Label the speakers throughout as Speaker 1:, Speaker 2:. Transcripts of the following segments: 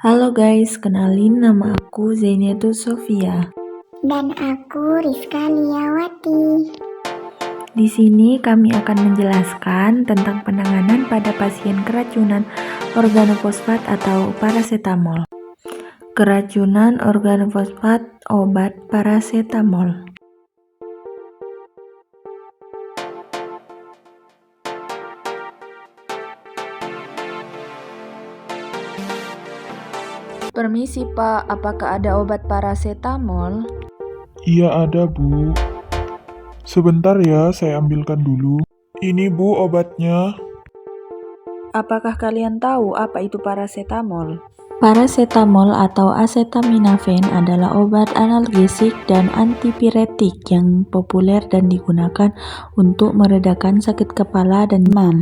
Speaker 1: Halo guys, kenalin nama aku Zainiatul Sofia.
Speaker 2: Dan aku Rizka Liawati.
Speaker 1: Di sini kami akan menjelaskan tentang penanganan pada pasien keracunan organofosfat atau parasetamol. Keracunan organofosfat obat parasetamol. Permisi Pak, apakah ada obat parasetamol?
Speaker 3: Iya ada Bu. Sebentar ya, saya ambilkan dulu. Ini Bu obatnya.
Speaker 1: Apakah kalian tahu apa itu parasetamol? Parasetamol atau acetaminophen adalah obat analgesik dan antipiretik yang populer dan digunakan untuk meredakan sakit kepala dan demam.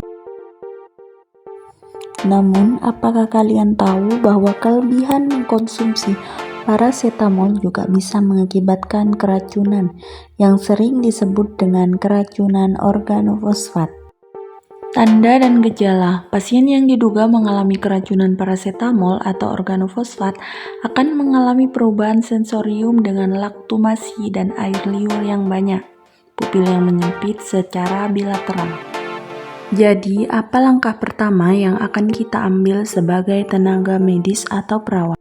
Speaker 1: Namun, apakah kalian tahu bahwa kelebihan mengkonsumsi parasetamol juga bisa mengakibatkan keracunan yang sering disebut dengan keracunan organofosfat? Tanda dan gejala: pasien yang diduga mengalami keracunan parasetamol atau organofosfat akan mengalami perubahan sensorium dengan laktumasi dan air liur yang banyak, pupil yang menyempit secara bilateral. Jadi, apa langkah pertama yang akan kita ambil sebagai tenaga medis atau perawat?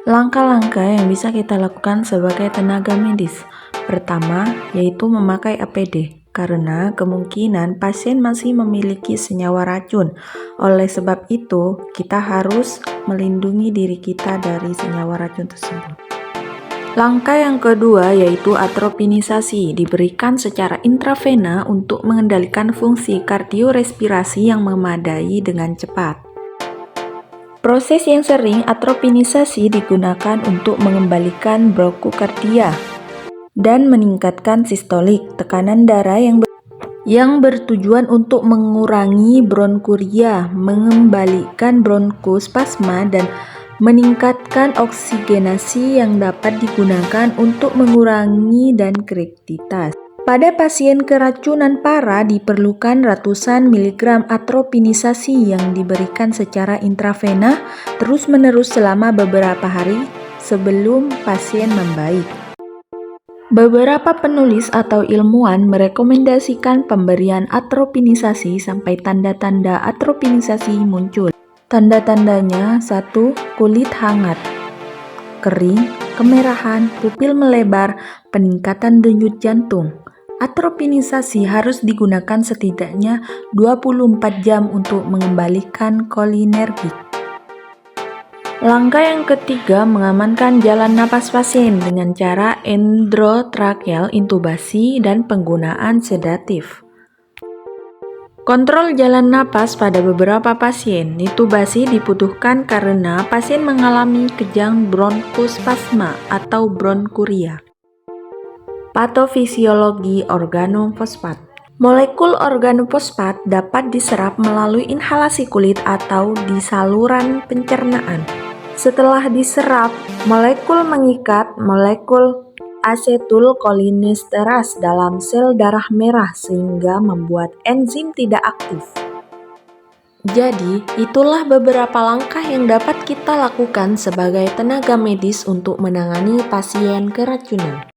Speaker 1: Langkah-langkah yang bisa kita lakukan sebagai tenaga medis. Pertama, yaitu memakai APD. Karena kemungkinan pasien masih memiliki senyawa racun. Oleh sebab itu, kita harus melindungi diri kita dari senyawa racun tersebut. Langkah yang kedua yaitu atropinisasi, diberikan secara intravena untuk mengendalikan fungsi kardiorespirasi yang memadai dengan cepat. Proses yang sering atropinisasi digunakan untuk mengembalikan brokukardia dan meningkatkan sistolik, tekanan darah yang bertujuan untuk mengurangi bronkuria, mengembalikan bronkospasma, dan meningkatkan oksigenasi yang dapat digunakan untuk mengurangi dankreatitas. Pada pasien keracunan parah diperlukan ratusan miligram atropinisasi yang diberikan secara intravena terus-menerus selama beberapa hari sebelum pasien membaik. Beberapa penulis atau ilmuwan merekomendasikan pemberian atropinisasi sampai tanda-tanda atropinisasi muncul. Tanda-tandanya: 1. Kulit hangat, kering, kemerahan, pupil melebar, peningkatan denyut jantung. Atropinisasi harus digunakan setidaknya 24 jam untuk mengembalikan kolinergik. Langkah yang ketiga, mengamankan jalan napas pasien dengan cara endotracheal intubasi dan penggunaan sedatif. Kontrol jalan napas pada beberapa pasien. Intubasi dibutuhkan karena pasien mengalami kejang bronkospasma atau bronkuria. Patofisiologi organofosfat. Molekul organofosfat dapat diserap melalui inhalasi kulit atau di saluran pencernaan. Setelah diserap, molekul mengikat molekul asetulkolinesterase dalam sel darah merah sehingga membuat enzim tidak aktif. Jadi, itulah beberapa langkah yang dapat kita lakukan sebagai tenaga medis untuk menangani pasien keracunan.